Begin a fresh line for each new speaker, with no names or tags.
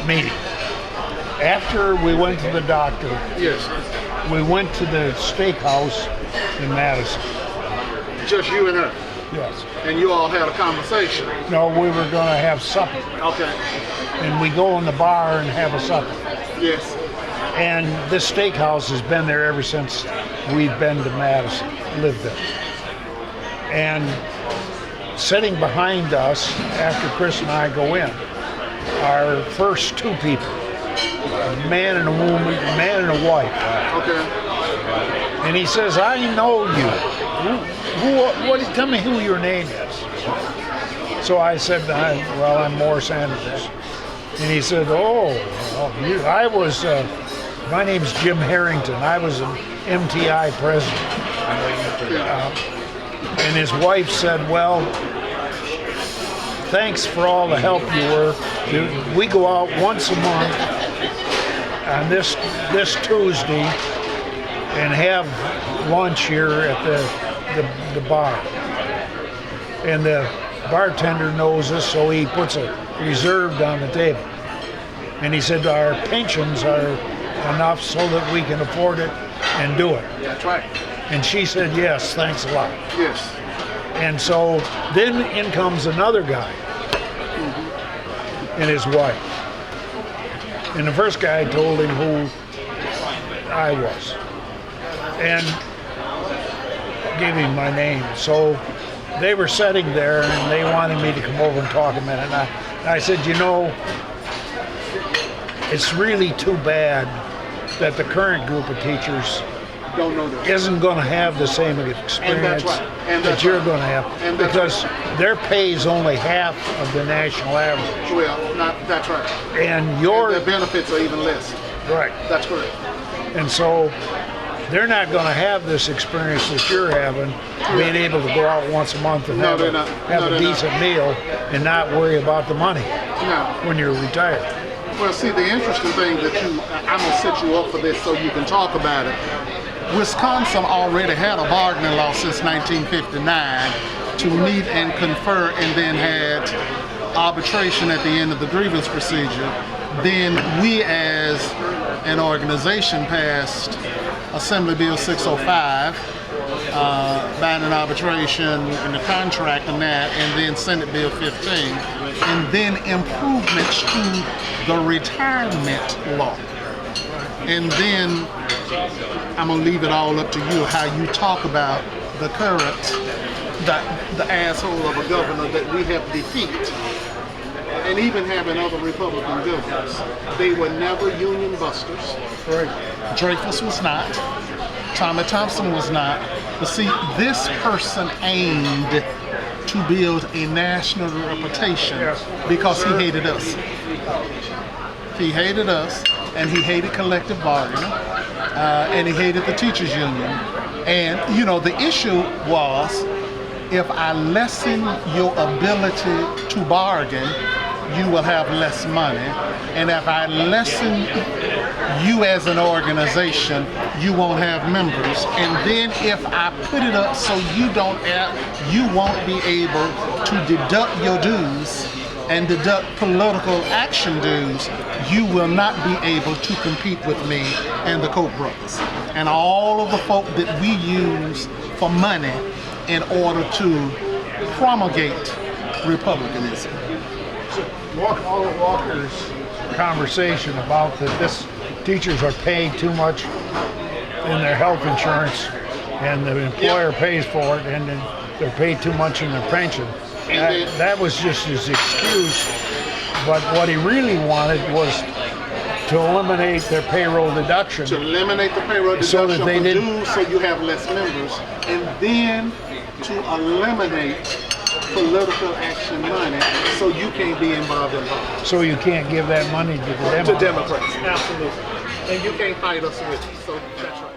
meeting. After we went to the doctor,
Yes.
we went to the steakhouse in Madison.
Just you and her.
Yes.
And you all had a conversation.
No, we were going to have supper.
Okay.
And we go in the bar and have a supper.
Yes.
And this steakhouse has been there ever since we've been to Madison, lived there. And sitting behind us, after Chris and I go in, are first two people, a man and a woman, a man and a wife.
Okay.
And he says, I know you. What, tell me who your name is. So I said, well, I'm Morris Andrews. And he said, I was, my name's Jim Harrington. I was an MTI president. And his wife said, well, thanks for all the help you were. We go out once a month on this Tuesday and have lunch here at the bar. And the bartender knows us, so he puts a reserved on the table. And he said our pensions are enough so that we can afford it and do it.
That's right.
And she said, yes, thanks a lot.
Yes.
And so then in comes another guy and his wife. And the first guy told him who I was and gave him my name. So they were sitting there and they wanted me to come over and talk a minute. And I said, you know, it's really too bad that the current group of teachers
Don't know this.
isn't going to have the same experience that you're going to have, because their pay is only half of the national average.
Well, that's right.
And
Their benefits are even less.
right.
That's correct.
And so they're not going to have this experience that you're having, being able to go out once a month and have a decent meal and not worry about the money when you're retired.
Well, see, the interesting thing that I'm going to set you up for this so you can talk about it. Wisconsin already had a bargaining law since 1959 to meet and confer, and then had arbitration at the end of the grievance procedure. Then we as an organization passed Assembly Bill 605, binding arbitration and the contract and that, and then Senate Bill 15, and then improvements to the retirement law. And then I'm gonna leave it all up to you how you talk about the current, the asshole of a governor that we have defeated. And even having other Republican governors, they were never union busters.
Right.
Dreyfus was not. Tommy Thompson was not. But see, this person aimed to build a national reputation because he hated us. He hated us, and he hated collective bargaining, and he hated the teachers union. And, you know, the issue was, if I lessen your ability to bargain, you will have less money. And if I lessen you as an organization, you won't have members. And then if I put it up so you won't be able to deduct your dues and deduct political action dues, you will not be able to compete with me and the Koch brothers and all of the folk that we use for money in order to promulgate republicanism.
Walker's conversation about that this teachers are paid too much in their health insurance and the employer pays for it, and then they're paid too much in their pension. That was just his excuse, but what he really wanted was to eliminate their payroll deduction.
To eliminate the payroll deduction
so that they
dues so you have less members, and then to eliminate political action money so you can't be involved in politics.
So you can't give that money to the Democrats.
To Democrats, absolutely. And you can't fight us with it, so that's right.